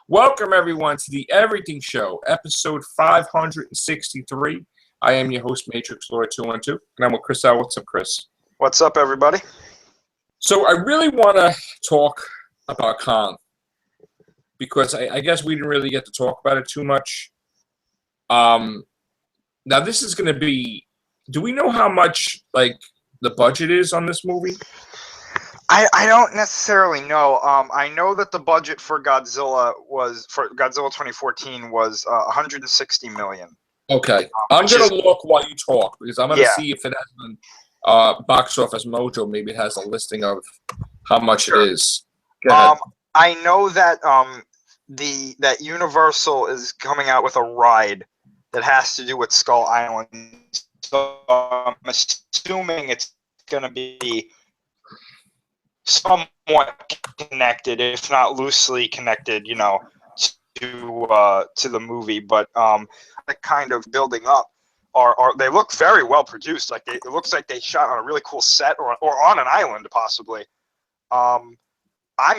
Welcome, everyone, to the Everything Show, episode 563. I am your host, Matrixlord212, and I'm with Chris L. What's up, Chris? What's up, everybody? So I really want to talk about Kong, because I guess we didn't really get to talk about it too much. Now, this is going to be... Do we know how much, the budget is on this movie? I don't necessarily know. I know that the budget for Godzilla 2014 was 160 million. Okay. I'm going to look while you talk, because I'm going to see if it has Box Office Mojo. Maybe it has a listing of how much it is. Go ahead. I know that that Universal is coming out with a ride that has to do with Skull Island. So I'm assuming it's going to be somewhat connected, if not loosely connected, to the movie. But the kind of building up are they look very well produced. It looks like they shot on a really cool set or on an island possibly. I'm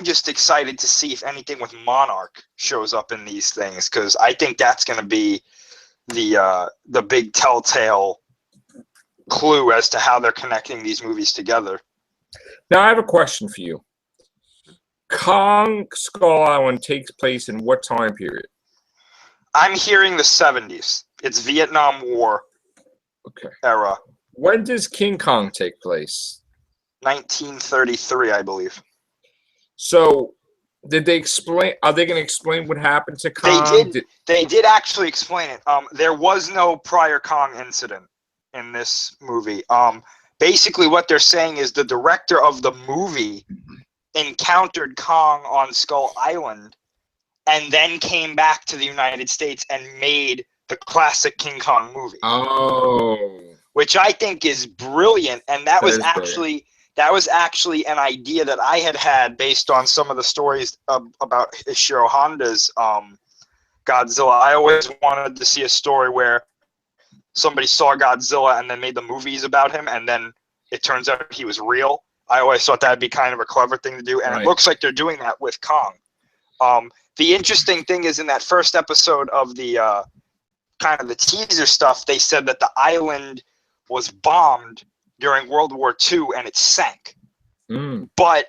just excited to see if anything with Monarch shows up in these things, because I think that's going to be the big telltale clue as to how they're connecting these movies together. Now, I have a question for you. Kong Skull Island takes place in what time period? I'm hearing the 70s. It's Vietnam War era. When does King Kong take place? 1933, I believe. So, did they explain? Are they going to explain what happened to Kong? They did actually explain it. There was no prior Kong incident in this movie. Basically, what they're saying is the director of the movie encountered Kong on Skull Island and then came back to the United States and made the classic King Kong movie. Oh. Which I think is brilliant, and that was actually an idea that I had based on some of the stories about Ishiro Honda's Godzilla. I always wanted to see a story where somebody saw Godzilla and then made the movies about him, and then it turns out he was real. I always thought that'd be kind of a clever thing to do, and It looks like they're doing that with Kong. The interesting thing is, in that first episode of the kind of the teaser stuff, they said that the island was bombed during World War II and it sank. But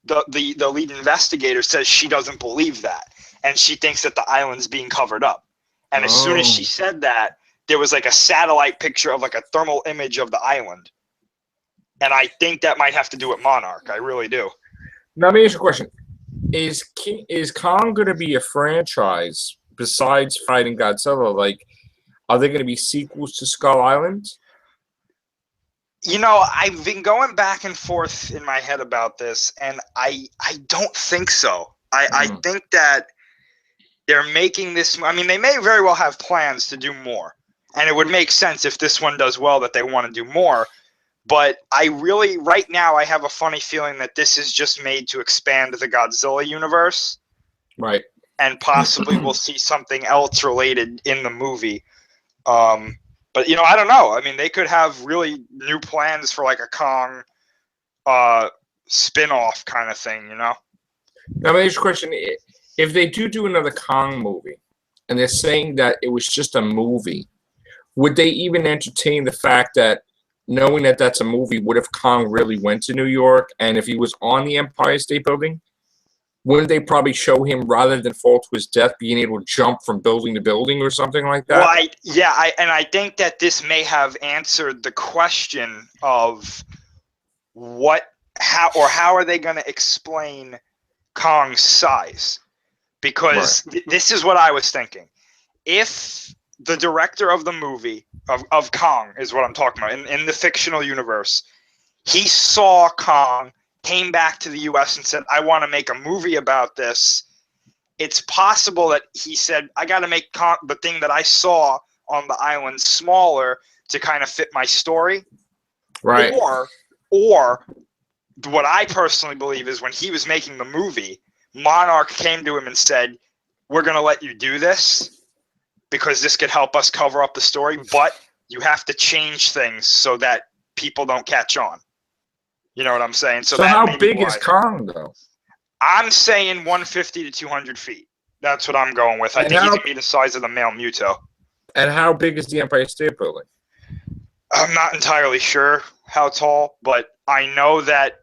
the lead investigator says she doesn't believe that, and she thinks that the island's being covered up. And as soon as she said that, there was like a satellite picture of like a thermal image of the island. And I think that might have to do with Monarch. I really do. Now, let me ask you a question. Is Kong going to be a franchise besides fighting Godzilla? Are there going to be sequels to Skull Island? I've been going back and forth in my head about this, and I don't think so. I think that they're making this... I mean, they may very well have plans to do more. And it would make sense if this one does well that they want to do more. But right now, I have a funny feeling that this is just made to expand the Godzilla universe. Right. And possibly we'll see something else related in the movie. But, I don't know. I mean, they could have really new plans for like a Kong spin-off kind of thing, Now, let me ask you a question. If they do another Kong movie, and they're saying that it was just a movie, would they even entertain the fact that, knowing that that's a movie, what if Kong really went to New York, and if he was on the Empire State Building, wouldn't they probably show him, rather than fall to his death, being able to jump from building to building or something like that? Well, I think that this may have answered the question of how are they going to explain Kong's size? Because this is what I was thinking. If the director of the movie of Kong is what I'm talking about in the fictional universe, he saw Kong, came back to the U.S. and said, I want to make a movie about this. It's possible that he said, I got to make Kong, the thing that I saw on the island, smaller to kind of fit my story. Right. Or what I personally believe is, when he was making the movie, Monarch came to him and said, we're going to let you do this because this could help us cover up the story, but you have to change things so that people don't catch on. You know what I'm saying? So how big is Kong, though? I'm saying 150 to 200 feet. That's what I'm going with. I think he's going to be the size of the male Muto. And how big is the Empire State Building? I'm not entirely sure how tall, but I know that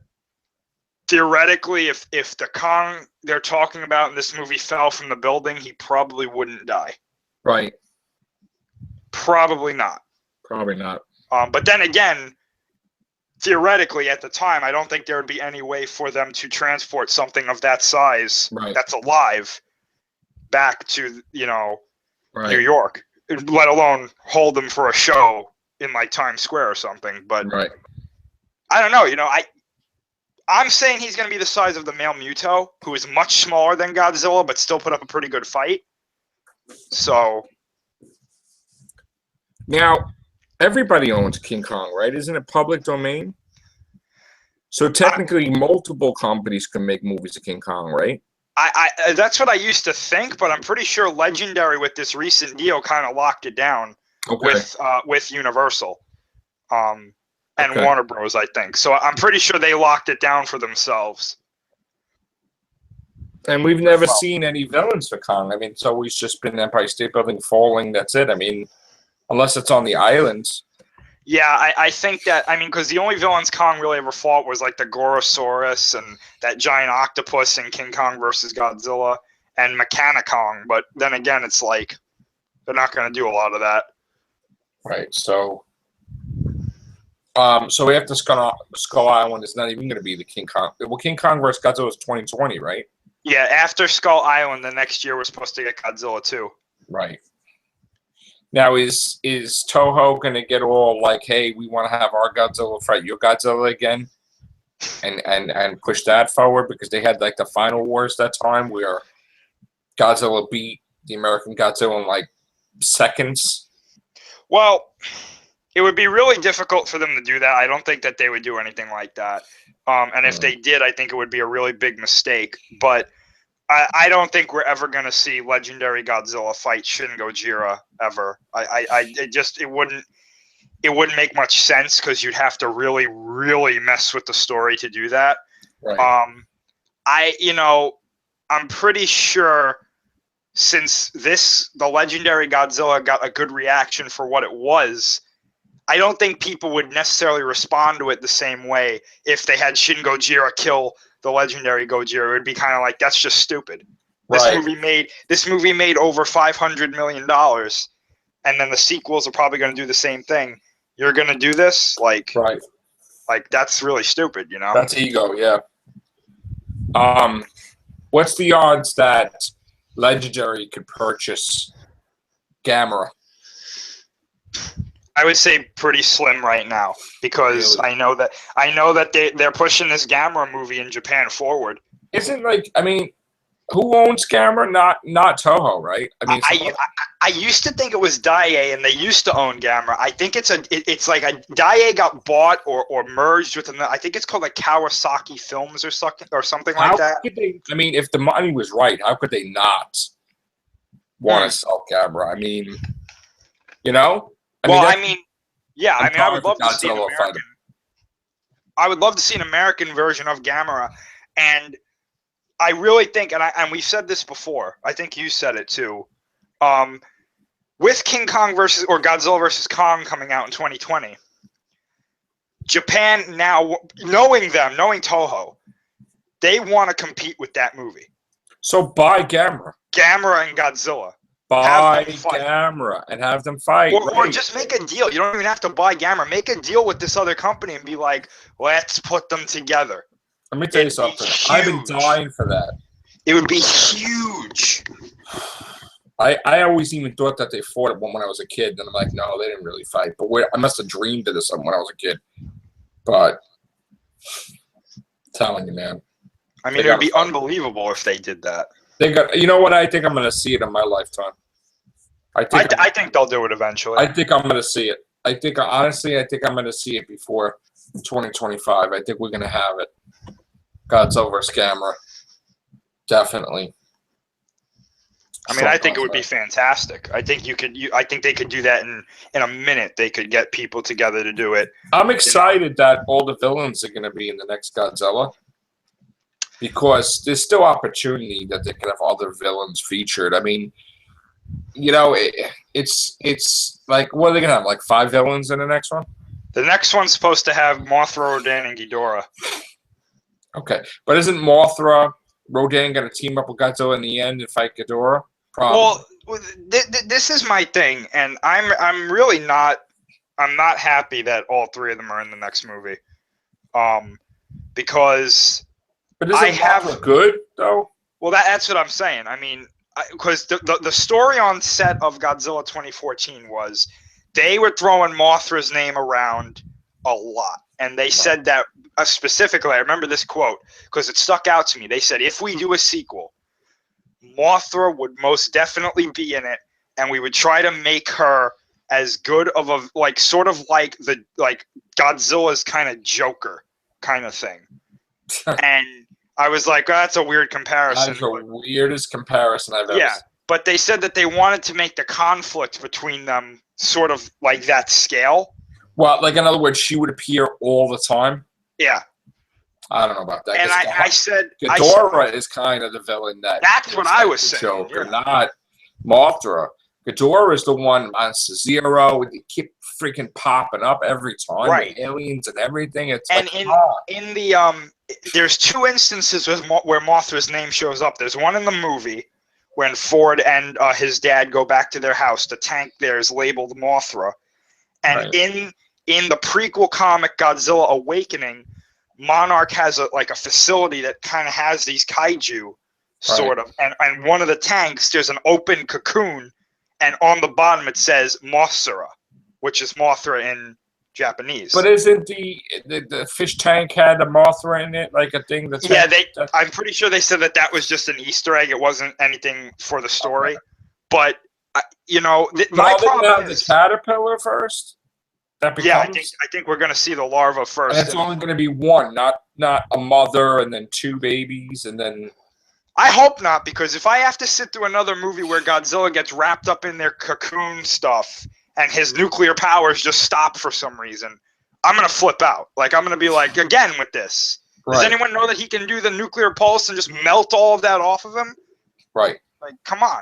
theoretically, if the Kong they're talking about in this movie fell from the building, he probably wouldn't die. Right. Probably not. Probably not. But then again, theoretically, at the time, I don't think there would be any way for them to transport something of that size that's alive back to, New York, let alone hold them for a show in like Times Square or something. But I don't know. I'm saying he's going to be the size of the male Muto, who is much smaller than Godzilla, but still put up a pretty good fight. So now, everybody owns King Kong, right? Isn't it public domain? So technically, multiple companies can make movies of King Kong, right? I that's what I used to think, but I'm pretty sure Legendary with this recent deal kind of locked it down with Universal, and Warner Bros. I think so. I'm pretty sure they locked it down for themselves. And we've never seen any villains for Kong. I mean, it's always just been Empire State Building falling. That's it. I mean, unless it's on the islands. Yeah, I think that, because the only villains Kong really ever fought was like the Gorosaurus and that giant octopus in King Kong versus Godzilla and Mechani-Kong. But then again, it's like they're not going to do a lot of that. Right. So, after Skull Island is not even going to be the King Kong. Well, King Kong versus Godzilla is 2020, right? Yeah, after Skull Island, the next year we're supposed to get Godzilla 2. Right. Now, is Toho going to get all like, hey, we want to have our Godzilla fight your Godzilla again, and push that forward because they had like the Final Wars that time where Godzilla beat the American Godzilla in like seconds? Well, it would be really difficult for them to do that. I don't think that they would do anything like that. And if they did, I think it would be a really big mistake. But I don't think we're ever going to see Legendary Godzilla fight Shin Gojira ever. It wouldn't make much sense because you'd have to really, really mess with the story to do that. Right. I'm pretty sure since the Legendary Godzilla got a good reaction for what it was, I don't think people would necessarily respond to it the same way if they had Shin Gojira kill the Legendary Gojira. It would be kind of like, that's just stupid. This movie made over $500 million, and then the sequels are probably going to do the same thing. You're going to do this? Like that's really stupid, That's ego, yeah. What's the odds that Legendary could purchase Gamera? I would say pretty slim right now because really? I know that they're pushing this Gamera movie in Japan forward. Isn't who owns Gamera? Not Toho, right? I used to think it was Daiei, and they used to own Gamera. I think it's like a Daiei got bought or merged with I think it's called like Kawasaki Films or something like that. Could they, if the money was right, how could they not want to sell Gamera? I would love to see an American. I would love to see an American version of Gamera, and I really think, and we've said this before. I think you said it too. With King Kong Godzilla versus Kong coming out in 2020, Japan now, knowing Toho, they want to compete with that movie. So buy Gamera. Gamera and Godzilla. Buy Gamera and have them fight. Or just make a deal. You don't even have to buy Gamera. Make a deal with this other company and be like, let's put them together. Let me tell you something. I've been dying for that. It would be huge. I always even thought that they fought it when I was a kid. And I'm like, no, they didn't really fight. But I must have dreamed of this when I was a kid. But I'm telling you, man. It would be unbelievable if they did that. You know what? I think I'm going to see it in my lifetime. I think they'll do it eventually. I think I'm going to see it. Honestly, I think I'm going to see it before 2025. I think we're going to have it. Godzilla vs. Gamera. Definitely. I think it would be fantastic. I think I think they could do that in a minute. They could get people together to do it. I'm excited that all the villains are going to be in the next Godzilla. because there's still opportunity that they could have other villains featured. I mean, you know, it's like, what are they gonna have? Like 5 villains in the next one? The next one's supposed to have Mothra, Rodan, and Ghidorah. Okay, but isn't Mothra, Rodan gonna team up with Godzilla in the end and fight Ghidorah? Probably. Well, this is my thing, and I'm really not. I'm not happy that all 3 of them are in the next movie, because. But isn't Mothra good though? Well, that's what I'm saying. I mean, because the story on set of Godzilla 2014 was they were throwing Mothra's name around a lot, and they said that specifically. I remember this quote because it stuck out to me. They said, if we do a sequel, Mothra would most definitely be in it, and we would try to make her as good of a sort of like Godzilla's kind of Joker kind of thing. And I was like, that's a weird comparison. That's the weirdest comparison I've ever seen. Yeah, but they said that they wanted to make the conflict between them sort of like that scale. Well, like, in other words, she would appear all the time? Yeah. I don't know about that. And I said... Ghidorah is kind of the villain that... That's what I was saying. Joker, not Mothra. Ghidorah is the one on Zero, and they keep freaking popping up every time. Right. With aliens and everything. It's and in the... there's 2 instances where Mothra's name shows up. There's one in the movie when Ford and his dad go back to their house. The tank there is labeled Mothra. And in the prequel comic Godzilla Awakening, Monarch has a facility that kind of has these kaiju, sort of. And one of the tanks, there's an open cocoon, and on the bottom it says Mothra, which is Mothra in Japanese. But isn't the fish tank had a Mothra in it, like a thing that's... Yeah, I'm pretty sure they said that was just an Easter egg. It wasn't anything for the story. Okay. But, you know, my problem is... the caterpillar first? Yeah, I think we're going to see the larva first. And it's only going to be one, not a mother and then 2 babies and then... I hope not, because if I have to sit through another movie where Godzilla gets wrapped up in their cocoon stuff and his nuclear powers just stop for some reason, I'm going to flip out. Like, I'm going to be like, again with this. Does anyone know that he can do the nuclear pulse and just melt all of that off of him? Right. Like, come on.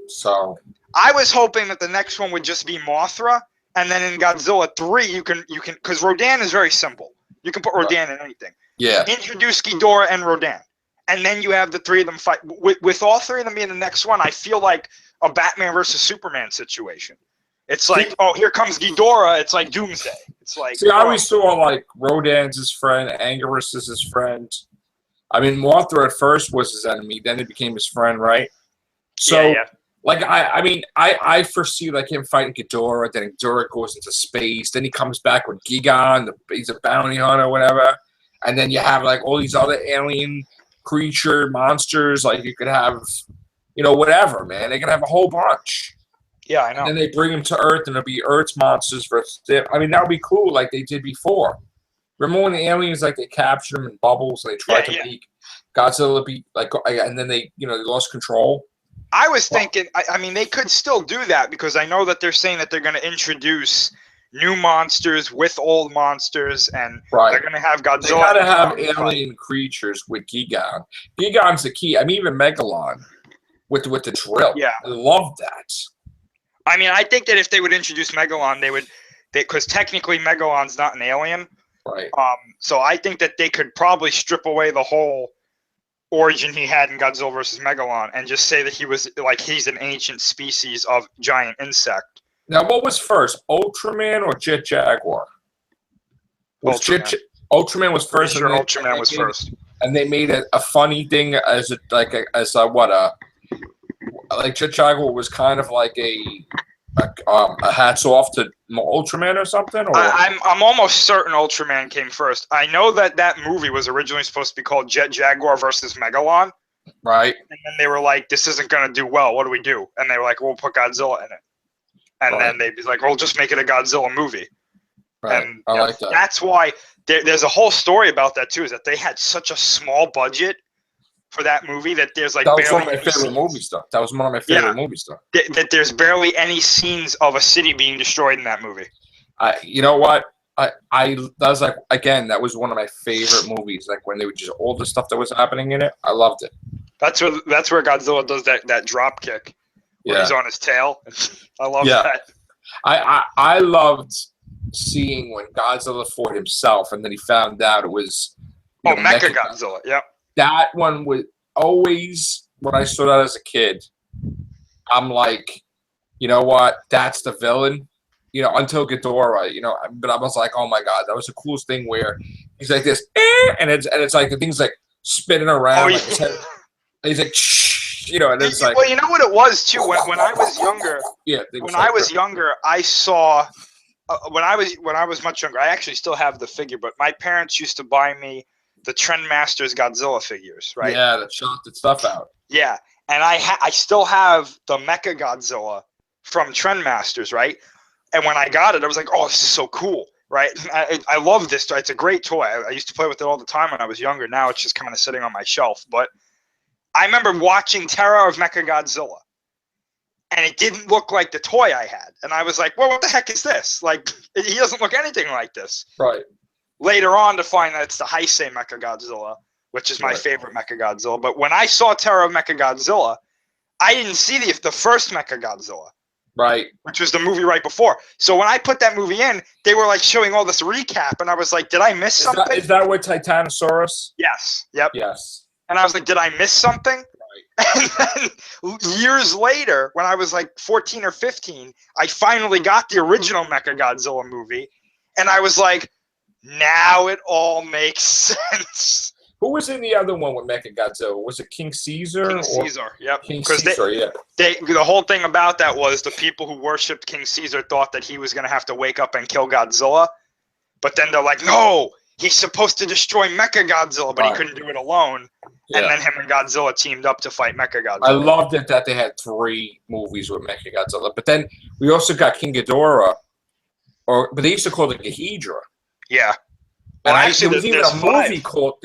So... I was hoping that the next one would just be Mothra, and then in Godzilla 3, you can, because Rodan is very simple. You can put Rodan in anything. Yeah. Introduce Ghidorah and Rodan, and then you have the 3 of them fight. With all 3 of them being the next one, I feel like a Batman versus Superman situation. It's like, oh, here comes Ghidorah. It's like Doomsday. It's like. See, I always saw like Rodan's his friend, Anguirus is his friend. I mean, Mothra at first was his enemy, then it became his friend, right? So. Yeah. Like, I foresee, like, him fighting Ghidorah, then Ghidorah goes into space, then he comes back with Gigan, he's a bounty hunter or whatever, and then you have, like, all these other alien creature monsters, like, you could have, you know, whatever, man. They could have a whole bunch. Yeah, I know. And then they bring them to Earth, and it'll be Earth's monsters versus them. I mean, that would be cool, like they did before. Remember when the aliens, like, they captured them in bubbles, and they tried to make Godzilla be, like, and then they, you know, they lost control? I was thinking, I mean, they could still do that because I know that they're saying that they're going to introduce new monsters with old monsters, and they're going to have Godzilla. They got to have alien creatures with Gigan. Gigan's the key. I mean, even Megalon with the drill. Yeah, I love that. I mean, I think that if they would introduce Megalon, because technically Megalon's not an alien. Right. So I think that they could probably strip away the whole origin he had in Godzilla versus Megalon and just say that he's an ancient species of giant insect. Now, what was first, Ultraman or Jet Jaguar? Ultraman was first. Sure, Ultraman was first. And they made it a funny thing like Jet Jaguar was kind of like a hats off to Ultraman or something? Or? I'm almost certain Ultraman came first. I know that movie was originally supposed to be called Jet Jaguar versus Megalon. Right. And then they were like, this isn't going to do well. What do we do? And they were like, we'll put Godzilla in it. And then they'd be like, well, just make it a Godzilla movie. Right. And I like that. That's why there's a whole story about that, too, is that they had such a small budget for that movie that there's like that was one of my favorite movie stuff. That was one of my favorite movie stuff. That there's barely any scenes of a city being destroyed in that movie. You know what? that was like, again, that was one of my favorite movies. Like when they were just all the stuff that was happening in it, I loved it. That's where Godzilla does that drop kick where he's on his tail. I love that. I loved seeing when Godzilla fought himself, and then he found out it was Mechagodzilla. Yep. That one was always, when I saw that as a kid, I'm like, you know what? That's the villain. You know, until Ghidorah, you know, but I was like, oh my god, that was the coolest thing where he's like this, and it's like the thing's like spinning around. Like his head, and he's like, shh, you know, and it's like, well, you know what it was too. When I was younger, I was younger, I saw when I was much younger. I actually still have the figure, but my parents used to buy me the Trendmasters Godzilla figures, right? Yeah, that shot that stuff out. Yeah, and I still have the Mecha Godzilla from Trendmasters, right? And when I got it, I was like, oh, this is so cool, right? I love this toy. It's a great toy. I used to play with it all the time when I was younger. Now it's just kind of sitting on my shelf. But I remember watching Terror of Mechagodzilla, and it didn't look like the toy I had. And I was like, well, what the heck is this? Like, he doesn't look anything like this. Right. Later on to find that it's the Heisei Mechagodzilla, which is my favorite Mechagodzilla. But when I saw Terror of Mechagodzilla, I didn't see the first Mechagodzilla. Right. Which was the movie right before. So when I put that movie in, they were like showing all this recap, and I was like, did I miss something? Is that with Titanosaurus? Yes. Yep. Yes. And I was like, did I miss something? Right. And then years later, when I was like 14 or 15, I finally got the original Mechagodzilla movie, and I was like, now it all makes sense. Who was in the other one with Mechagodzilla? Was it King Caesar? King Caesar, yep. King Caesar, yeah. The whole thing about that was the people who worshipped King Caesar thought that he was going to have to wake up and kill Godzilla. But then they're like, no, he's supposed to destroy Mechagodzilla, but he couldn't do it alone. Yeah. And then him and Godzilla teamed up to fight Mechagodzilla. I loved it that they had 3 movies with Mechagodzilla. But then we also got King Ghidorah, but they used to call it Ghidorah. Yeah. And actually, there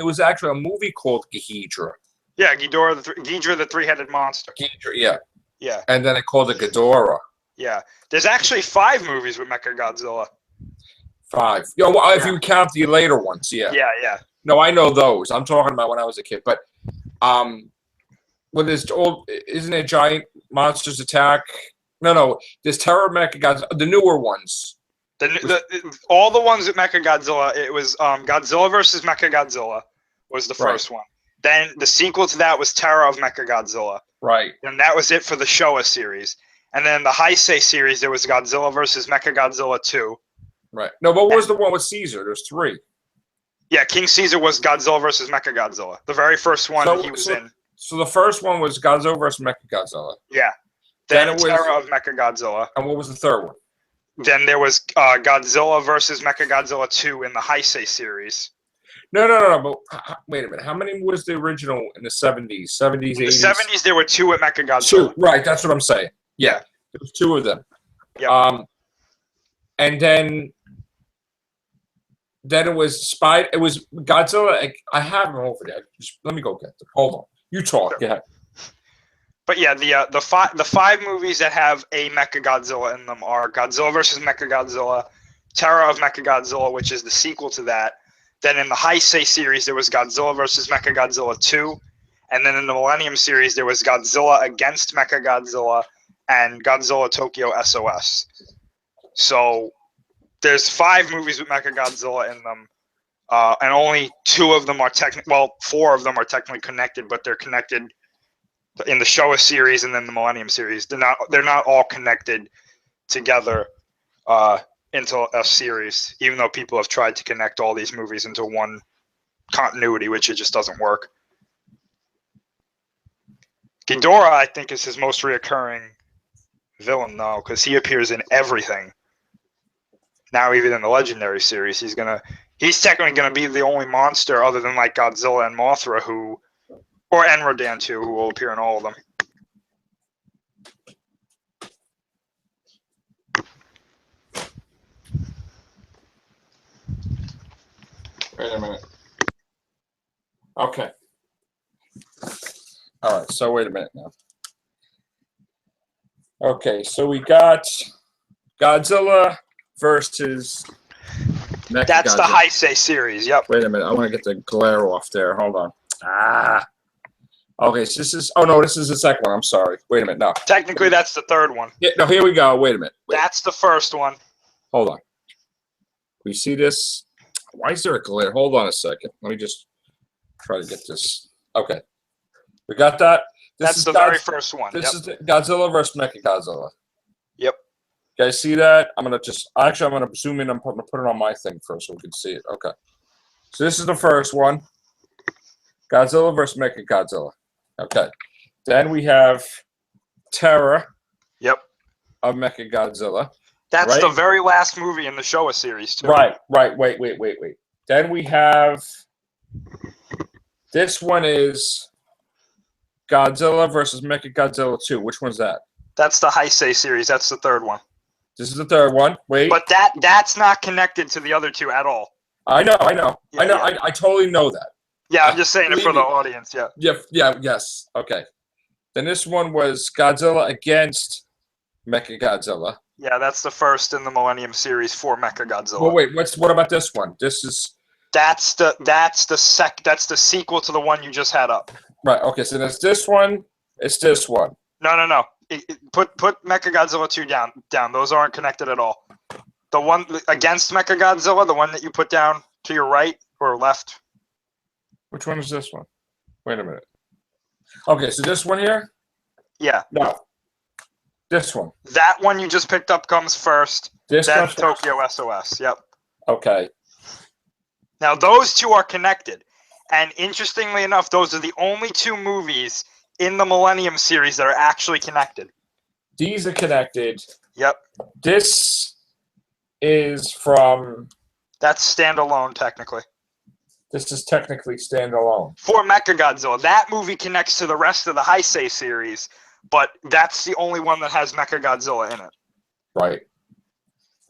was actually a movie called Ghidorah. Yeah, Ghidorah, the three-headed monster. Ghidorah, yeah. Yeah. And then they called it Ghidorah. Yeah. There's actually 5 movies with Mechagodzilla. 5. If you count the later ones, yeah. Yeah, yeah. No, I know those. I'm talking about when I was a kid. But isn't it Giant Monsters Attack? No. There's Terror of Mechagodzilla, the newer ones. All the ones with Mechagodzilla, it was Godzilla versus Mechagodzilla was the first one. Then the sequel to that was Terror of Mechagodzilla. Right. And that was it for the Showa series. And then the Heisei series, there was Godzilla versus Mechagodzilla 2. Right. No, but what was the one with Caesar? There's 3. Yeah, King Caesar was Godzilla versus Mechagodzilla. The very first one he was in. So the first one was Godzilla versus Mechagodzilla. Yeah. Then it was Terror of Mechagodzilla. And what was the third one? Then there was Godzilla versus Mechagodzilla 2 in the Heisei series. No. But wait a minute. How many was the original in the 70s, 80s? In the 70s, there were 2 with Mechagodzilla. 2, right. That's what I'm saying. Yeah. There was 2 of them. Yep. And then it was It was Godzilla. I have them over there. Just let me go get them. Hold on. You talk. Sure. Go ahead. But yeah, the 5 movies that have a Mechagodzilla in them are Godzilla versus Mechagodzilla, Terror of Mechagodzilla, which is the sequel to that. Then in the Heisei series, there was Godzilla versus Mechagodzilla 2. And then in the Millennium series, there was Godzilla against Mechagodzilla and Godzilla Tokyo SOS. So there's 5 movies with Mechagodzilla in them. And only 2 of them are 4 of them are technically connected, but they're connected in the Showa series and then the Millennium series. They're not all connected together into a series, even though people have tried to connect all these movies into one continuity, which it just doesn't work. Ghidorah, I think, is his most reoccurring villain, though, because he appears in everything. Now, even in the Legendary series, he's technically gonna be the only monster other than like Godzilla and Mothra or Rodan too, who will appear in all of them. Wait a minute. Okay. All right, so wait a minute now. Okay, so we got Godzilla versus That's the Heisei series. Yep. Wait a minute. I want to get the glare off there. Hold on. Okay, so this is... Oh, no, this is the second one. I'm sorry. Wait a minute. No. Technically, that's the third one. Yeah, no, here we go. Wait a minute. Wait. That's the first one. Hold on. We see this? Why is there a glare? Hold on a second. Let me just try to get this. Okay. We got that? That's the very first one. This is Godzilla versus Mechagodzilla. Yep. You guys see that? I'm going to just... Actually, I'm going to zoom in. I'm going to put it on my thing first so we can see it. Okay. So this is the first one. Godzilla versus Mechagodzilla. Okay. Then we have Terror. Yep. Of Mechagodzilla. That's the very last movie in the Showa series, too. Right. Wait. Then we have... This one is Godzilla versus Mechagodzilla 2. Which one's that? That's the Heisei series. That's the third one. This is the third one. Wait. But that's not connected to the other two at all. I know. Yeah, I totally know that. Yeah, I'm just saying it for the audience. Yeah. Yes. Okay. Then this one was Godzilla against Mechagodzilla. Yeah, that's the first in the Millennium series for Mechagodzilla. Well, wait. What about this one? This is. That's the sequel to the one you just had up. Right. Okay. So there's this one. It's this one. No. Put Mechagodzilla 2 down. Those aren't connected at all. The one against Mechagodzilla, the one that you put down to your right or left. Which one is this one? Wait a minute. Okay, so this one here? Yeah. No. This one. That one you just picked up comes first. This then comes first? Tokyo SOS. Yep. Okay. Now those two are connected. And interestingly enough, those are the only two movies in the Millennium series that are actually connected. These are connected. Yep. This is from... That's standalone, technically. This is technically standalone. For Mechagodzilla. That movie connects to the rest of the Heisei series, but that's the only one that has Mechagodzilla in it. Right.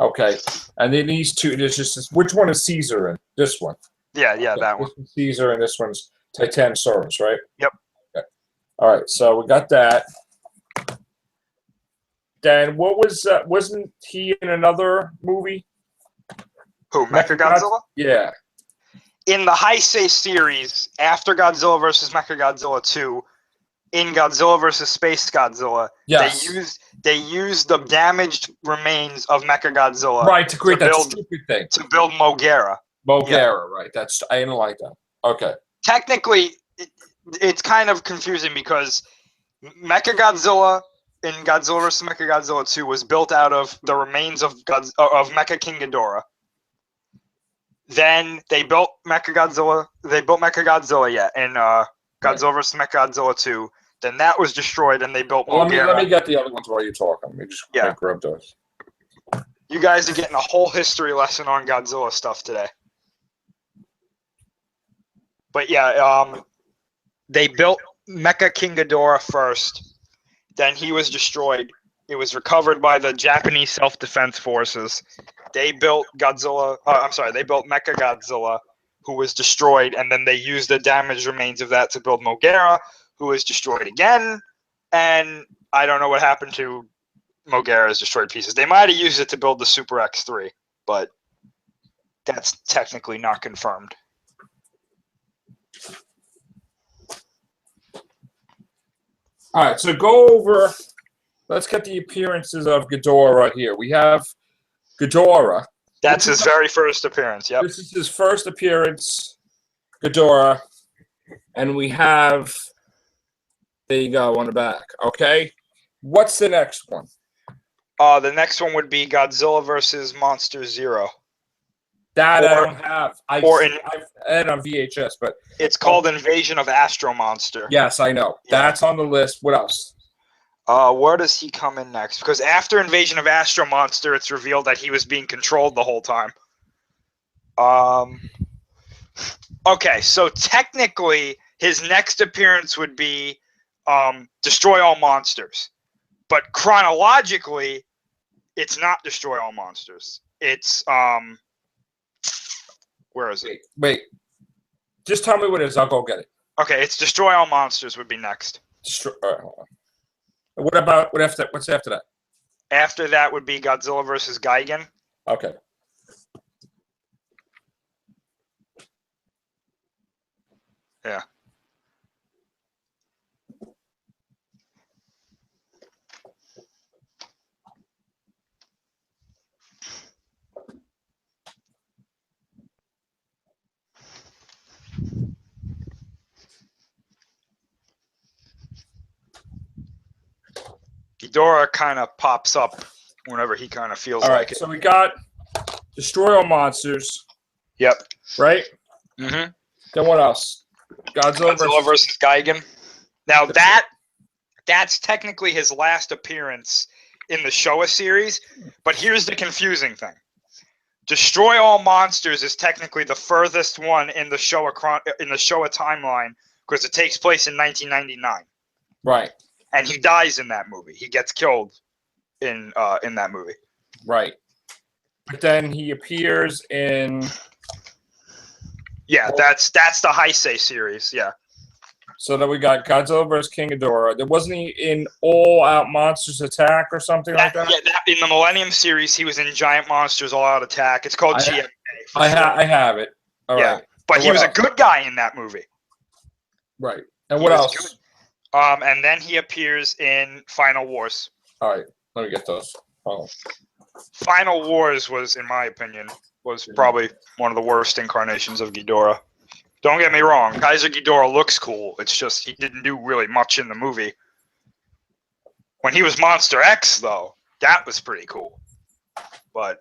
Okay. And then these two, there's just this, which one is Caesar in? This one. Yeah, that one. This one's Caesar and this one's Titanosaurus, right? Yep. Okay. All right, so we got that. Then what was, wasn't he in another movie? Who, Mechagodzilla? Yeah. In the Heisei series, after Godzilla vs. Mechagodzilla 2, in Godzilla vs. Space Godzilla, yes. they used the damaged remains of Mechagodzilla. Right, to create that stupid thing. To build Mogera. Right. I didn't like that. Okay. Technically, it's kind of confusing because Mechagodzilla in Godzilla vs. Mechagodzilla 2 was built out of the remains of Mecha King Ghidorah. Then they built Mechagodzilla. In Godzilla vs. Mechagodzilla 2. Then that was destroyed, and they built Mogera. Let me get the other ones while you talk. Let me just grab those. You guys are getting a whole history lesson on Godzilla stuff today. But yeah, they built Mecha King Ghidorah first. Then he was destroyed. It was recovered by the Japanese Self-Defense Forces. They built Godzilla. They built Mechagodzilla, who was destroyed, and then they used the damaged remains of that to build Mogera, who was destroyed again. And I don't know what happened to Mogera's destroyed pieces. They might have used it to build the Super X3, but that's technically not confirmed. All right, so go over. Let's get the appearances of Ghidorah right here. We have Ghidorah. That's his very first appearance, yep. This is his first appearance, Ghidorah. And we have, there you go, on the back, okay? What's the next one? The next one would be Godzilla versus Monster Zero. That I don't have. I've had it on VHS, but... It's called Invasion of Astro Monster. Yes, I know. Yeah. That's on the list. What else? Where does he come in next? Because after Invasion of Astro Monster, it's revealed that he was being controlled the whole time. Okay, so technically, his next appearance would be Destroy All Monsters. But chronologically, it's not Destroy All Monsters. It's, where is it? Wait. Just tell me what it is. I'll go get it. Okay, it's Destroy All Monsters would be next. All right, hold on. What's after that? After that would be Godzilla versus Gigan. Okay. Yeah. Ghidorah kind of pops up whenever he kind of feels like it. So we got Destroy All Monsters. Yep. Right? Mm-hmm. Then what else? Godzilla versus Gigan. Now that's technically his last appearance in the Showa series, but here's the confusing thing. Destroy All Monsters is technically the furthest one in the Showa timeline because it takes place in 1999. Right. And he dies in that movie. He gets killed in that movie. Right. But then he appears in. Yeah, that's the Heisei series. Yeah. So then we got Godzilla vs. King Ghidorah. There wasn't he in All Out Monsters Attack or something like that? Yeah, in the Millennium series, he was in Giant Monsters All Out Attack. It's called GMK. I have it. All right. But he was a good guy in that movie. Right. And what else? And then he appears in Final Wars. All right. Let me get those. Oh. Final Wars was, in my opinion, probably one of the worst incarnations of Ghidorah. Don't get me wrong, Kaiser Ghidorah looks cool. It's just he didn't do really much in the movie. When he was Monster X, though, that was pretty cool. But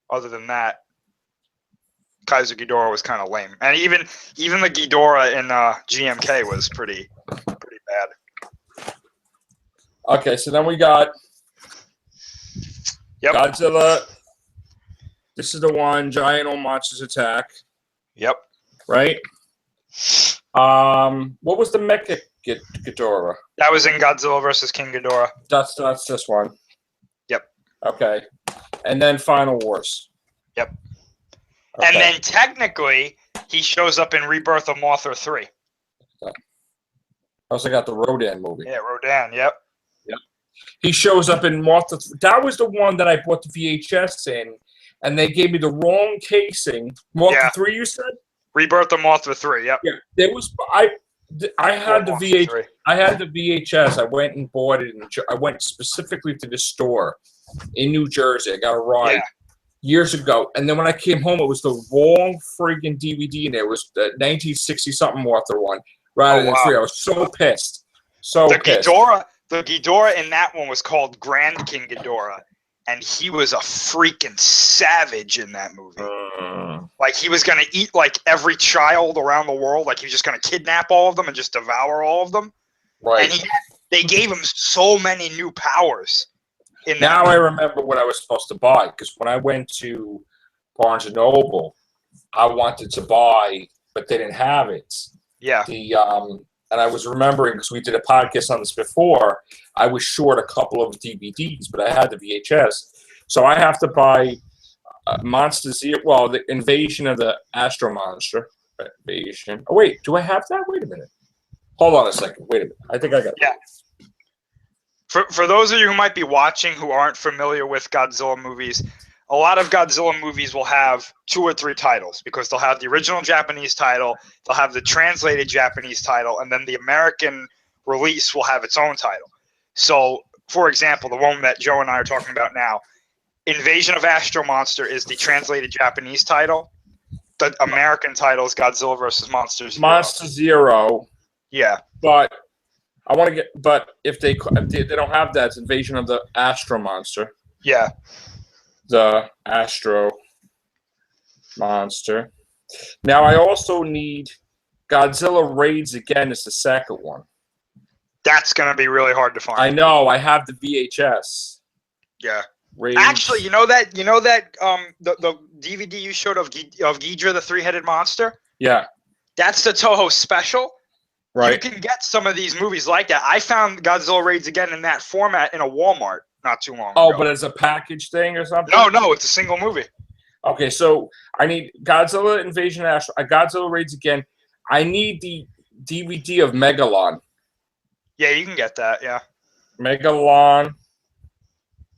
other than that, Kaiser Ghidorah was kind of lame. And even the Ghidorah in GMK was pretty bad. Okay, so then we got Godzilla. This is the one, Giant All Monsters Attack. Yep. Right? What was the Mecha Ghidorah? That was in Godzilla vs. King Ghidorah. That's this one. Yep. Okay. And then Final Wars. Yep. Okay. And then technically, he shows up in Rebirth of Mothra 3. I also got the Rodan movie. Yeah, Rodan, yep. Yep. He shows up in Mothra 3. That was the one that I bought the VHS in, and they gave me the wrong casing. Mothra 3, you said? Rebirth of Mothra 3, yep. Yeah. There was I had the VHS. I had the VHS. I went and bought it. I went specifically to the store in New Jersey. I got a ride years ago, and then when I came home, it was the wrong friggin' DVD, and it was the 1960-something Mothra one rather than 3. I was so pissed. Pissed. The Ghidorah in that one was called Grand King Ghidorah, and he was a freaking savage in that movie. Like, he was going to eat, like, every child around the world. Like, he was just going to kidnap all of them and just devour all of them. Right. And they gave him so many new powers. Now I remember what I was supposed to buy, because when I went to Barnes & Noble, I wanted to buy, but they didn't have it. Yeah. And I was remembering, because we did a podcast on this before, I was short a couple of DVDs, but I had the VHS. So I have to buy Monster Zero, well, the Invasion of the Astro Monster. Invasion. Oh, wait, do I have that? Wait a minute. Hold on a second. Wait a minute. I think I got it. Yeah. For those of you who might be watching who aren't familiar with Godzilla movies, a lot of Godzilla movies will have 2 or 3 titles, because they'll have the original Japanese title, they'll have the translated Japanese title, and then the American release will have its own title. So, for example, the one that Joe and I are talking about now, Invasion of Astro Monster is the translated Japanese title. The American title is Godzilla vs. Monster Zero. Monster Zero. Yeah. But I want to get. But if they don't have that, it's Invasion of the Astro Monster. Yeah. The Astro Monster. Now I also need Godzilla Raids Again is the second one. That's gonna be really hard to find. I know. I have the VHS. Yeah. Raids. Actually, you know that the DVD you showed of Ghidra, the 3-headed monster? Yeah. That's the Toho special. Right. You can get some of these movies like that. I found Godzilla Raids Again in that format in a Walmart not too long ago. Oh, but it's a package thing or something? No, it's a single movie. Okay, so I need Godzilla Invasion of Astro, Godzilla Raids Again. I need the DVD of Megalon. Yeah, you can get that, yeah. Megalon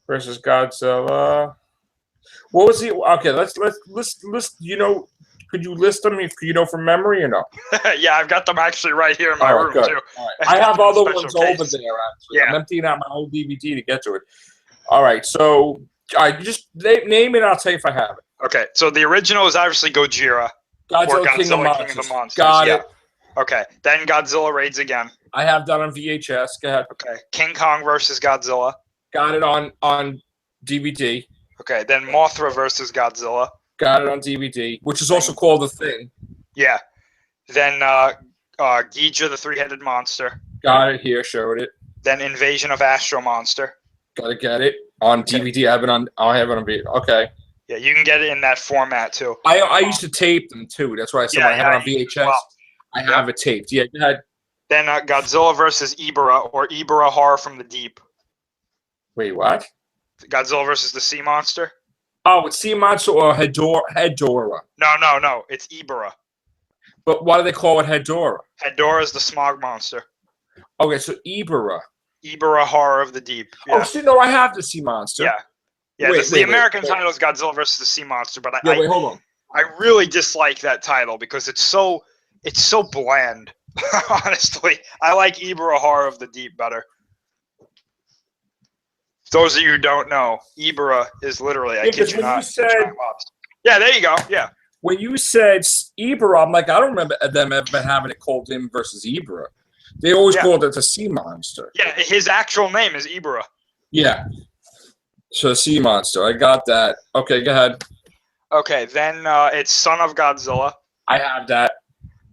versus Godzilla. What was the okay, let's Could you list them if you know from memory or no? Yeah, I've got them actually right here in my room good. too. All right. I have other ones over there. Actually, yeah. I'm emptying out my whole DVD to get to it. All right, so I just name it. I'll tell you if I have it. Okay, so the original is obviously Gojira. Godzilla, King of Monsters. Got it. Okay, then Godzilla Raids Again. I have that on VHS. Go ahead. Okay, King Kong versus Godzilla. Got it on DVD. Okay, then Mothra versus Godzilla. Got it on DVD, which is also called The Thing. Yeah. Then Ghidra, the three-headed monster. Got it here. Showed it. Then Invasion of Astro Monster. Gotta get it on DVD. I have it on video. Okay. Yeah, you can get it in that format too. I used to tape them too. That's why I said I have it on VHS. Well. I have it taped. Yeah, go ahead. Then Godzilla versus Ibara, or Ibara Horror from the Deep. Wait, what? Godzilla versus the Sea Monster. Oh, it's Sea Monster or Hedorah? No. It's Ibara. But why do they call it Hedorah? Hedorah is the smog monster. Okay, so Ibara. Ibara Horror of the Deep. Yeah. Oh, see, no, I have the Sea Monster. Yeah. Yeah, the American title is Godzilla versus the Sea Monster, but wait, hold on. I really dislike that title because it's so bland. Honestly, I like Ibara Horror of the Deep better. Those of you who don't know, Ibara is literally, I kid you not. Yeah, there you go. Yeah. When you said Ibara, I'm like, I don't remember them ever having it called him versus Ibara. They always called it the Sea Monster. Yeah, his actual name is Ibara. Yeah. So Sea Monster, I got that. Okay, go ahead. Okay, then it's Son of Godzilla. I have that.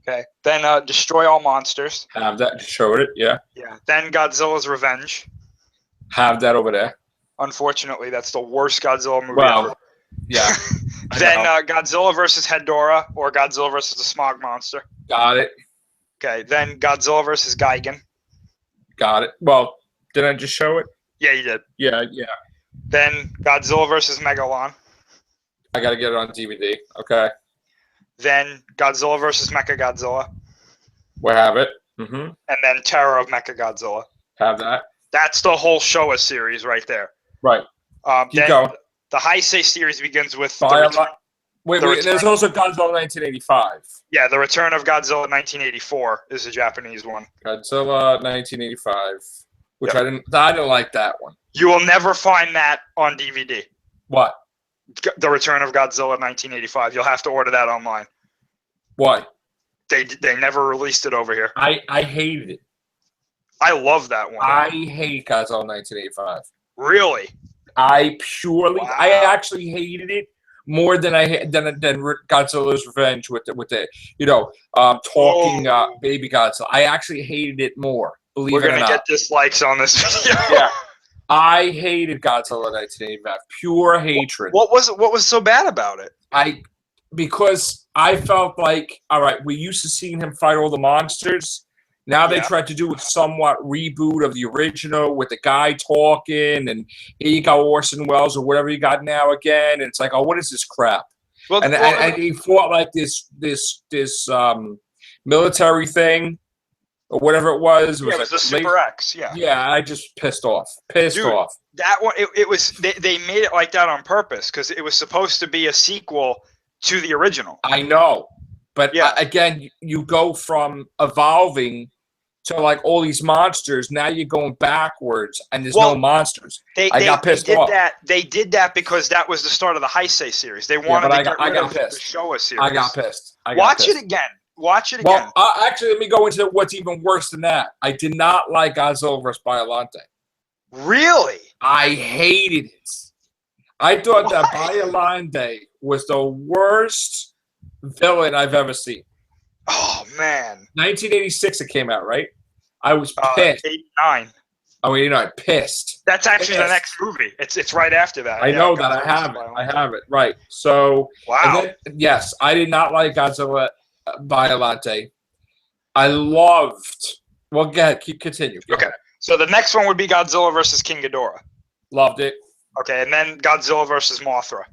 Okay, then Destroy All Monsters. Have that. Showed it. Yeah. Yeah. Then Godzilla's Revenge. Have that over there. Unfortunately, that's the worst Godzilla movie ever. Yeah. Then Godzilla versus Hedorah, or Godzilla versus the Smog Monster. Got it. Okay, then Godzilla versus Gigan. Got it. Well, did I just show it? Yeah, you did. Yeah. Then Godzilla versus Megalon. I got to get it on DVD. Okay. Then Godzilla versus Mechagodzilla. We have it. Mm-hmm. And then Terror of Mechagodzilla. Have that. That's the whole Showa series right there. Right. Keep going. The Heisei series begins with Wait, there's also Godzilla 1985. Yeah, The Return of Godzilla 1984 is a Japanese one. Godzilla 1985, which I didn't like that one. You will never find that on DVD. What? The Return of Godzilla 1985. You'll have to order that online. Why? They never released it over here. I hated it. I love that one. I hate Godzilla 1985. Really? I actually hated it more than than Godzilla's Revenge with the talking baby Godzilla. I actually hated it more. Believe it or not. We're gonna get dislikes on this video. Yeah. I hated Godzilla 1985. Pure hatred. What was so bad about it? Because I felt like, all right, we used to seeing him fight all the monsters. Now they tried to do a somewhat reboot of the original with the guy talking, and here you got Orson Welles or whatever you got now again, and it's like, oh, what is this crap? And he fought like this military thing. Or whatever it was. It was the Super X, yeah. Yeah, I just pissed off. Pissed off. That one, it was. They made it like that on purpose because it was supposed to be a sequel to the original. I know, but again, you go from evolving to like all these monsters. Now you're going backwards, and there's no monsters. I got pissed off. They did that because that was the start of the Heisei series. They wanted to get rid of the Showa series. I got pissed. Watch it again. Watch it again. Well, actually, let me go into what's even worse than that. I did not like Godzilla vs. Biollante. Really? I hated it. I thought that Biollante was the worst villain I've ever seen. Oh, man. 1986 it came out, right? I was pissed. 89. Oh, 89. Pissed. That's actually the next movie. It's right after that. I know that. I have it. Right. So, wow. Yes, I did not like Godzilla Biollante. I loved. Well, go ahead. Continue. Go ahead. So the next one would be Godzilla versus King Ghidorah. Loved it. Okay, and then Godzilla versus Mothra.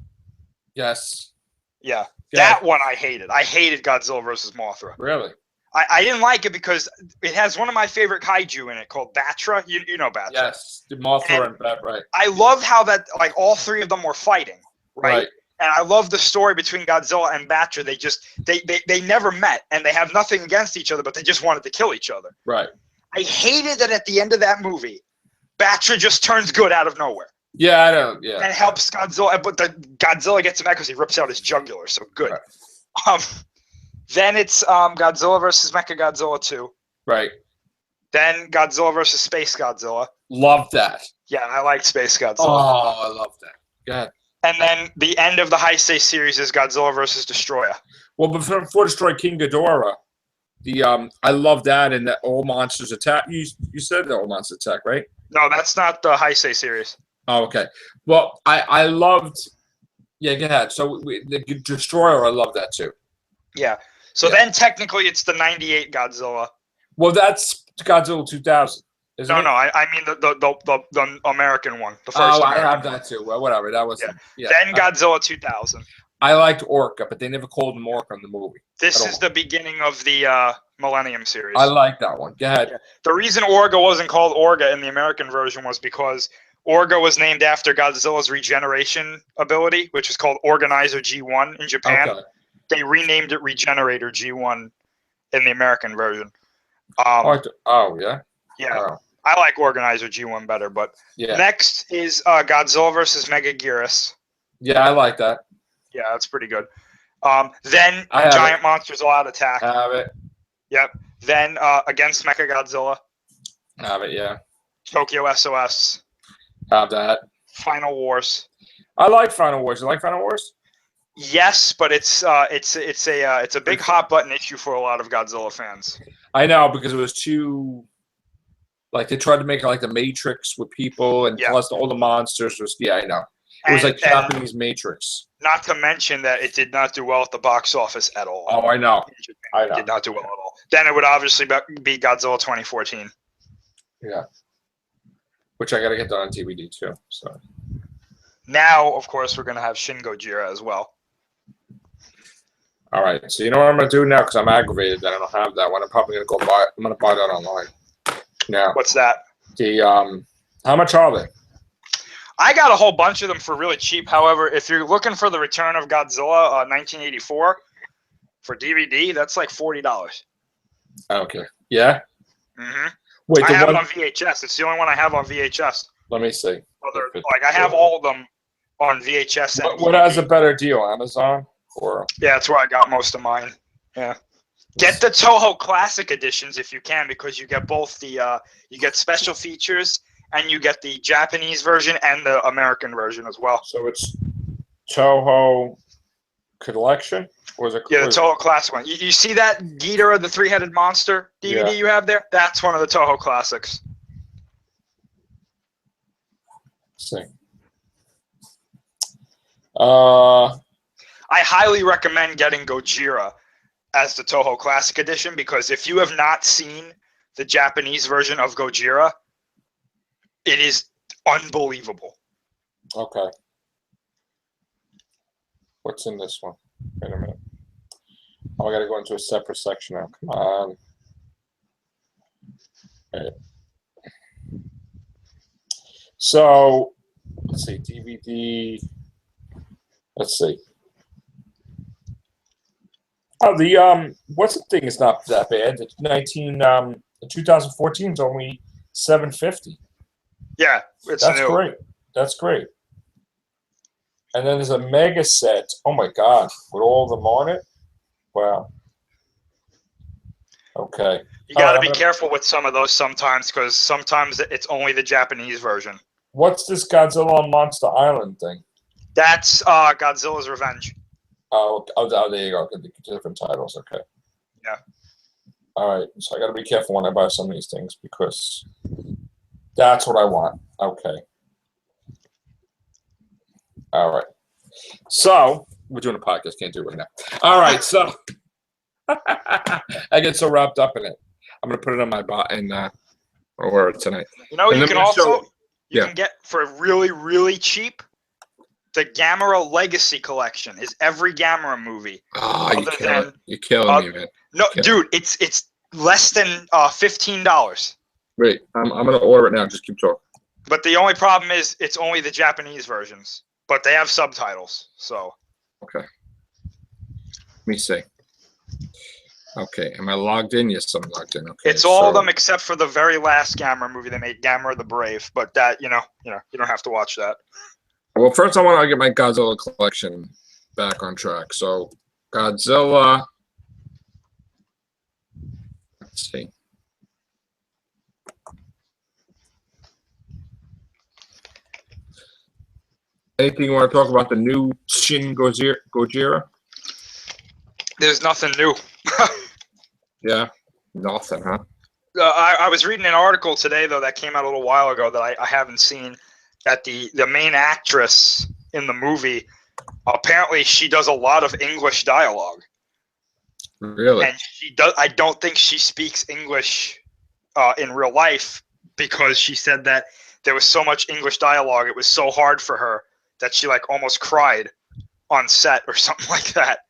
Yes. Yeah. That one I hated. I hated Godzilla versus Mothra. Really? I didn't like it because it has one of my favorite kaiju in it called Batra. You know Batra. Yes, the Mothra and Bat, right. I loved how that, like, all three of them were fighting, right? And I love the story between Godzilla and Batra. They never met, and they have nothing against each other, but they just wanted to kill each other. Right. I hated that at the end of that movie, Batra just turns good out of nowhere. Yeah, I don't. Yeah. And helps Godzilla, but Godzilla gets him back because he rips out his jugular. So good. Right. Then it's Godzilla versus Mechagodzilla 2. Right. Then Godzilla versus Space Godzilla. Love that. Yeah, I like Space Godzilla. Oh, I love that. Go ahead. And then the end of the Heisei series is Godzilla versus Destroyer. Well, before Destroy King Ghidorah, I love that and that All Monsters Attack. You said the All Monsters Attack, right? No, that's not the Heisei series. Oh, okay. Well, I loved. Yeah, go ahead. So the Destroyer, I love that too. Yeah. So then technically it's the '98 Godzilla. Well, that's Godzilla 2000. No, I mean the American one. The first. Oh, I have that too. Well, whatever. That was. Yeah. Then Godzilla 2000. I liked Orca, but they never called him Orca in the movie. This is the beginning of the Millennium series. I like that one. Go ahead. Yeah. The reason Orga wasn't called Orga in the American version was because Orga was named after Godzilla's regeneration ability, which is called Organizer G1 in Japan. Okay. They renamed it Regenerator G1 in the American version. Yeah? Yeah. Oh. I like Organizer G1 better, but next is Godzilla versus Megaguirus. Yeah, I like that. Yeah, that's pretty good. Then Giant Monsters All-Out Attack. I have it. Yep. Then Against Mechagodzilla. I have it, yeah. Tokyo SOS. Have that. Final Wars. I like Final Wars. You like Final Wars? Yes, but it's a big hot button issue for a lot of Godzilla fans. I know, because it was too, like, they tried to make it like the Matrix with people, and plus all the monsters was. Yeah, I know. It was like Japanese Matrix. Not to mention that it did not do well at the box office at all. Oh, I know. It did not do well at all. Then it would obviously be Godzilla 2014. Yeah. Which I got to get done on DVD too. So. Now, of course, we're going to have Shin Gojira as well. All right. So you know what I'm going to do now, because I'm aggravated that I don't have that one. I'm probably going to go buy. I'm going to buy that online. Now. What's that? How much are they? I got a whole bunch of them for really cheap. However, if you're looking for the Return of Godzilla 1984 for DVD, that's like $40. Okay. Yeah? Mm-hmm. Wait, I have it on VHS. It's the only one I have on VHS. Let me see. I have all of them on VHS. And what has a better deal, Amazon? Or yeah, that's where I got most of mine. Yeah. Get the Toho Classic editions if you can, because you get both the you get special features and you get the Japanese version and the American version as well. So it's Toho Collection? Or is it? Yeah, the Toho Classic one. You see that Ghidorah, the three-headed monster DVD you have there? That's one of the Toho Classics. Let's see. I highly recommend getting Gojira as the Toho Classic Edition, because if you have not seen the Japanese version of Gojira, it is unbelievable. Okay. What's in this one? Wait a minute. Oh, I got to go into a separate section now. Come on. All right. So, let's see. DVD. Let's see. Oh, the what's the thing? It's not that bad. The 2014 is only $750. Yeah, that's great. That's great. And then there's a mega set. Oh my God, with all of them on it. Wow. Okay. You got to be careful with some of those sometimes, because sometimes it's only the Japanese version. What's this Godzilla on Monster Island thing? That's Godzilla's Revenge. Oh, there you go. Different titles. Okay. Yeah. All right. So I got to be careful when I buy some of these things, because that's what I want. Okay. All right. So we're doing a podcast. Can't do it right now. All right. So I get so wrapped up in it. I'm gonna put it on my or tonight. You know, you can also you can get for really, really cheap. The Gamera Legacy Collection is every Gamera movie. Oh, you're killing me, man. No, dude, it's less than $15. Wait, I'm gonna order it now. Just keep talking. But the only problem is it's only the Japanese versions, but they have subtitles. So Okay. Let me see. Okay, am I logged in? Yes, I'm logged in. Okay, It's all of them except for the very last Gamera movie they made, Gamera the Brave. But that, you don't have to watch that. Well, first I want to get my Godzilla collection back on track. So, Godzilla. Let's see. Anything you want to talk about the new Shin Gojira? There's nothing new. Yeah, nothing, huh? I was reading an article today, though, that came out a little while ago that I haven't seen, that the main actress in the movie, apparently she does a lot of English dialogue. Really? And I don't think she speaks English in real life, because she said that there was so much English dialogue, it was so hard for her that she like almost cried on set or something like that.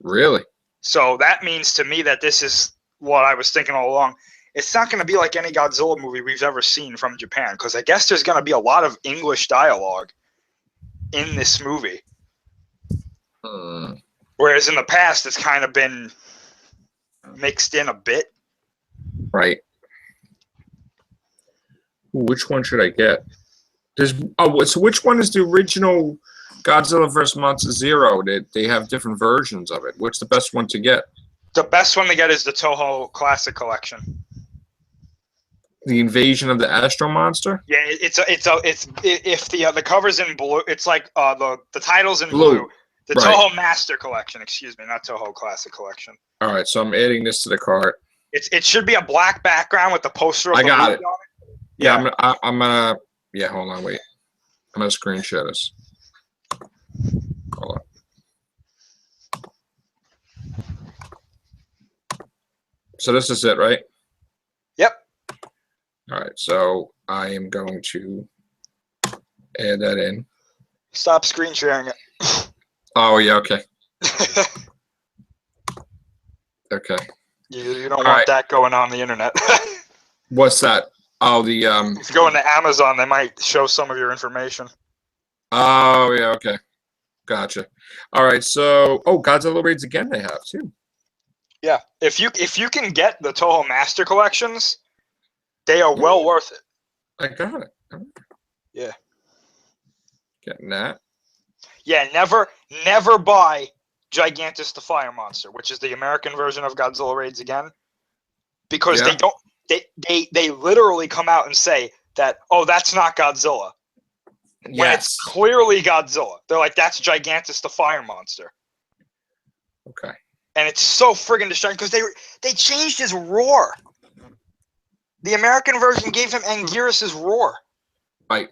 Really? So that means to me that this is what I was thinking all along. It's not going to be like any Godzilla movie we've ever seen from Japan, because I guess there's going to be a lot of English dialogue in this movie. Whereas in the past, it's kind of been mixed in a bit. Right. Ooh, which one should I get? So which one is the original Godzilla vs. Monster-Zero? They have different versions of it. What's the best one to get? The best one to get is the Toho Classic Collection. The Invasion of the Astro Monster? Yeah, it's if the cover's in blue, it's like the title's in blue. The right. Toho Master Collection, excuse me, not Toho Classic Collection. All right, so I'm adding this to the cart. It should be a black background with the poster of I the got movie it. on it. Yeah, I'm gonna. Yeah, hold on, wait. I'm gonna screenshot this. Hold on. So this is it, right? Yep. All right, so I am going to add that in. Stop screen sharing it. Oh yeah, okay. Okay. You don't want that going on the internet. What's that? Oh, the If you go into Amazon, they might show some of your information. Oh yeah, okay. Gotcha. All right, so Godzilla raids again they have too. Yeah. If you can get the Toho Master Collections, they are well worth it. I got it. Yeah. Getting that. Yeah, never buy Gigantus the Fire Monster, which is the American version of Godzilla Raids Again. Because they literally come out and say that, oh, that's not Godzilla. Yes. When it's clearly Godzilla. They're like, that's Gigantus the Fire Monster. Okay. And it's so friggin' distracting because they changed his roar. The American version gave him Anguirus' roar. Right.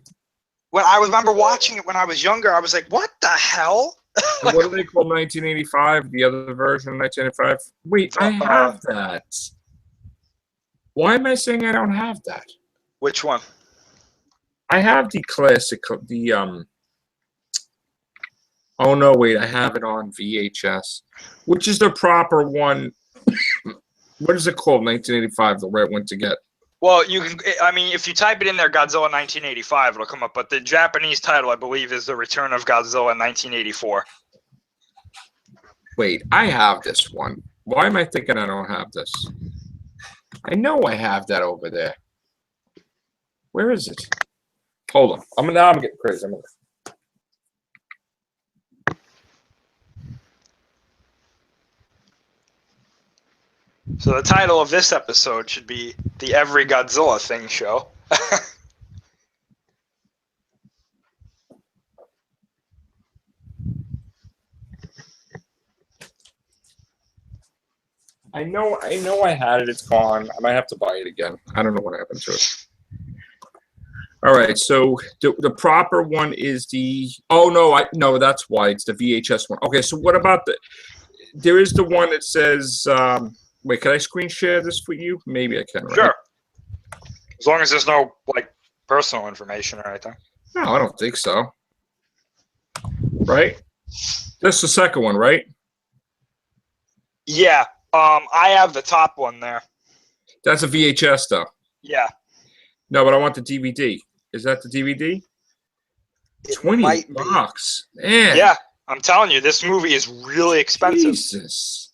When I remember watching it when I was younger, I was like, what the hell? What do they call 1985? The other version of 1985? Wait, I have that. Why am I saying I don't have that? Which one? I have the classic, oh no, wait, I have it on VHS. Which is the proper one? What is it called? 1985, the right one to get. Well, you can. I mean, if you type it in there, Godzilla 1985, it'll come up. But the Japanese title, I believe, is The Return of Godzilla 1984. Wait, I have this one. Why am I thinking I don't have this? I know I have that over there. Where is it? Hold on. Now I'm getting crazy. So the title of this episode should be the Every Godzilla Thing Show. I know I had it. It's gone. I might have to buy it again. I don't know what happened to it. All right, so the proper one is the. Oh no, that's why it's the VHS one. Okay, so what about the? There is the one that says. Wait, can I screen share this for you? Maybe I can. Right? Sure. As long as there's no like personal information or anything. No, I don't think so. Right? That's the second one, right? Yeah. I have the top one there. That's a VHS though. Yeah. No, but I want the DVD. Is that the DVD? $20. Man. Yeah. I'm telling you, this movie is really expensive. Jesus.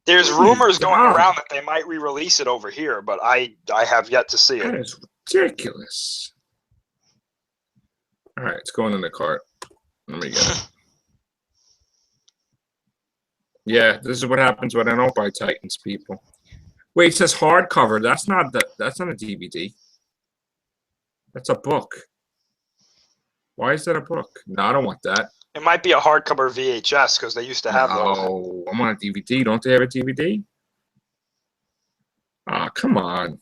There's rumors going around that they might re-release it over here, but I have yet to see it. That is ridiculous. All right, it's going in the cart. Let me get it. Yeah, this is what happens when I don't buy Titans, people. Wait, it says hardcover. That's not a DVD. That's a book. Why is that a book? No, I don't want that. It might be a hardcover VHS because they used to have those. Oh, I'm on a DVD. Don't they have a DVD? Ah, come on.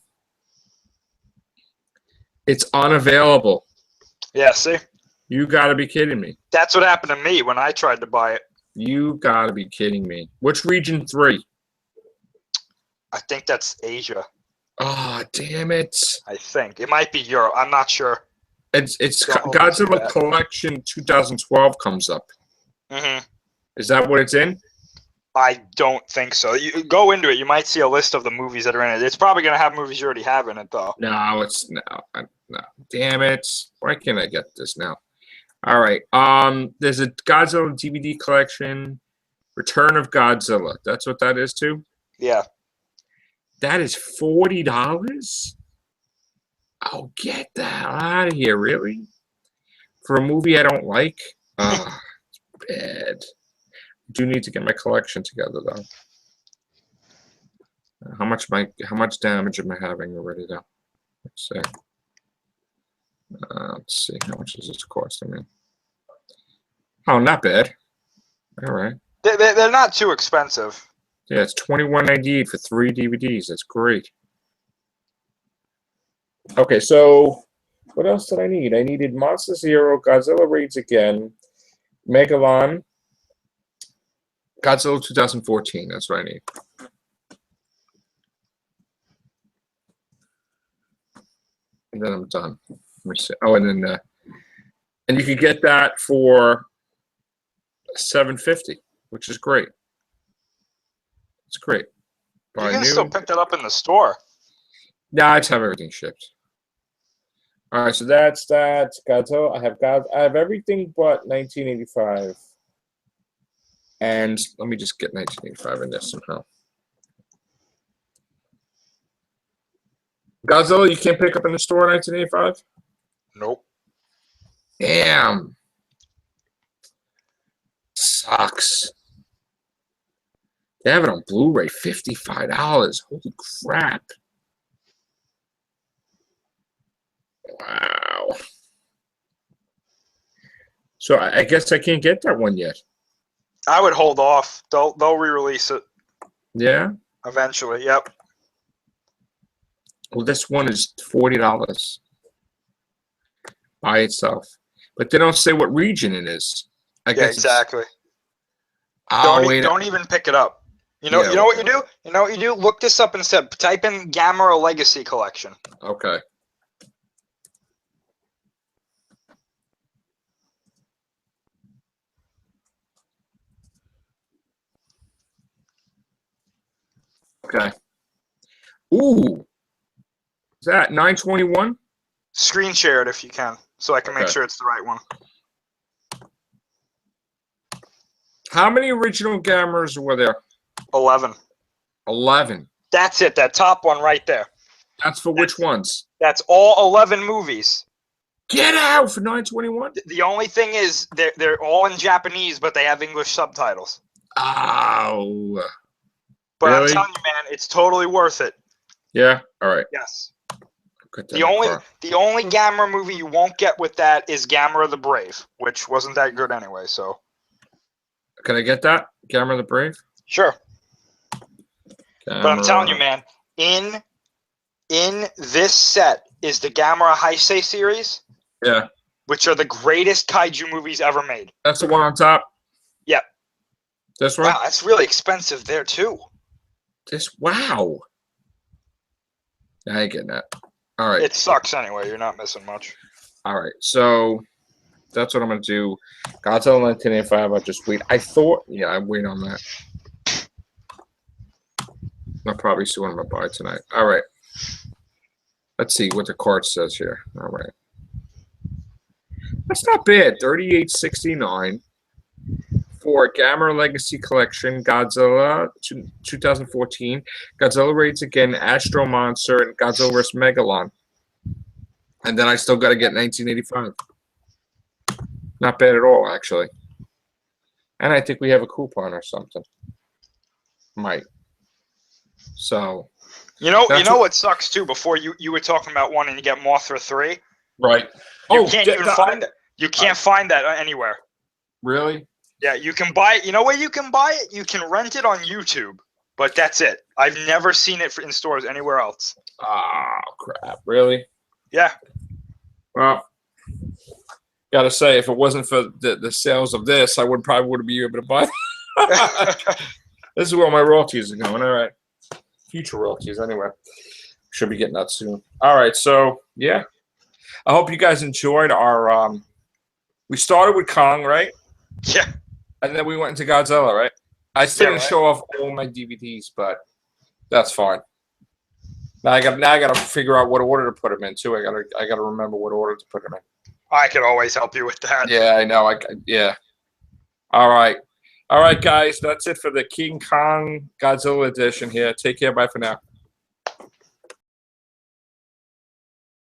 It's unavailable. Yeah, see? You got to be kidding me. That's what happened to me when I tried to buy it. You got to be kidding me. Which region 3? I think that's Asia. Oh, damn it. I think. It might be Europe. I'm not sure. It's Godzilla Collection 2012 comes up. Mm-hmm. Is that what it's in? I don't think so. You go into it. You might see a list of the movies that are in it. It's probably going to have movies you already have in it, though. No, it's no. Damn it! Why can't I get this now? All right. There's a Godzilla DVD collection, Return of Godzilla. That's what that is too. Yeah. That is $40. Oh, get the hell out of here! Really? For a movie I don't like? Oh, it's bad. I do need to get my collection together though. How much damage am I having already though? Let's see. How much does this cost? I mean, oh, not bad. All right. They're not too expensive. Yeah, it's $21.98 for 3 DVDs. That's great. Okay, so what else did I need? I needed Monster Zero, Godzilla Raids Again, Megalon, Godzilla 2014. That's what I need. And then I'm done. Let me see. Oh, and then and you could get that for $7.50, which is great. It's great. You can still pick that up in the store. Yeah, I just have everything shipped. All right, so that's that. Godzilla. I have everything but 1985. And let me just get 1985 in this somehow. Godzilla, you can't pick up in the store 1985? Nope. Damn. Sucks. They have it on Blu-ray, $55. Holy crap. Wow. So I guess I can't get that one yet. I would hold off. They'll re-release it. Yeah? Eventually, yep. Well, this one is $40 by itself. But they don't say what region it is. I guess exactly. Don't even pick it up. You know what you do? You know what you do? Look this up instead. Type in Gamera Legacy Collection. Okay. Okay. Ooh. Is that 921? Screen share it if you can, so I can make sure it's the right one. How many original Gameras were there? 11. 11. That's it. That top one right there. That's for which ones? That's all 11 movies. Get out for 921. The only thing is they're all in Japanese, but they have English subtitles. Oh. But really? I'm telling you, man, it's totally worth it. Yeah. All right. Yes. The only Gamera movie you won't get with that is Gamera the Brave, which wasn't that good anyway. So. Can I get that Gamera the Brave? Sure. Gamera. But I'm telling you, man, in this set is the Gamera Heisei series. Yeah. Which are the greatest kaiju movies ever made. That's the one on top? Yep. This one? Wow, that's really expensive there, too. Wow. I ain't getting that. All right. It sucks anyway. You're not missing much. All right. So that's what I'm going to do. Godzilla 1985, I'll just wait. I wait on that. I'll probably see what I'm going to buy tonight. All right. Let's see what the card says here. All right. That's not bad. $38.69. for Gamma Legacy Collection, Godzilla 2014, Godzilla Raids Again, Astro Monster, and Godzilla vs. Megalon. And then I still got to get 1985. Not bad at all, actually. And I think we have a coupon or something. Might. So. You know what sucks too? Before you were talking about wanting to get Mothra 3. Right. You can't even find that. You can't find that anywhere. Really? Yeah, you can buy it. You know where you can buy it? You can rent it on YouTube. But that's it. I've never seen it in stores anywhere else. Oh, crap. Really? Yeah. Well, gotta say, if it wasn't for the sales of this, I probably wouldn't be able to buy it. This is where my royalties are going. All right. Future royalties, anyway. Should be getting that soon. All right, so, yeah. I hope you guys enjoyed our... we started with Kong, right? Yeah. And then we went into Godzilla, right? I still didn't show off all my DVDs, but that's fine. Now I got to figure out what order to put them in, too. I got to remember what order to put them in. I could always help you with that. Yeah, I know. Yeah. All right. All right, guys. That's it for the King Kong Godzilla edition here. Take care. Bye for now.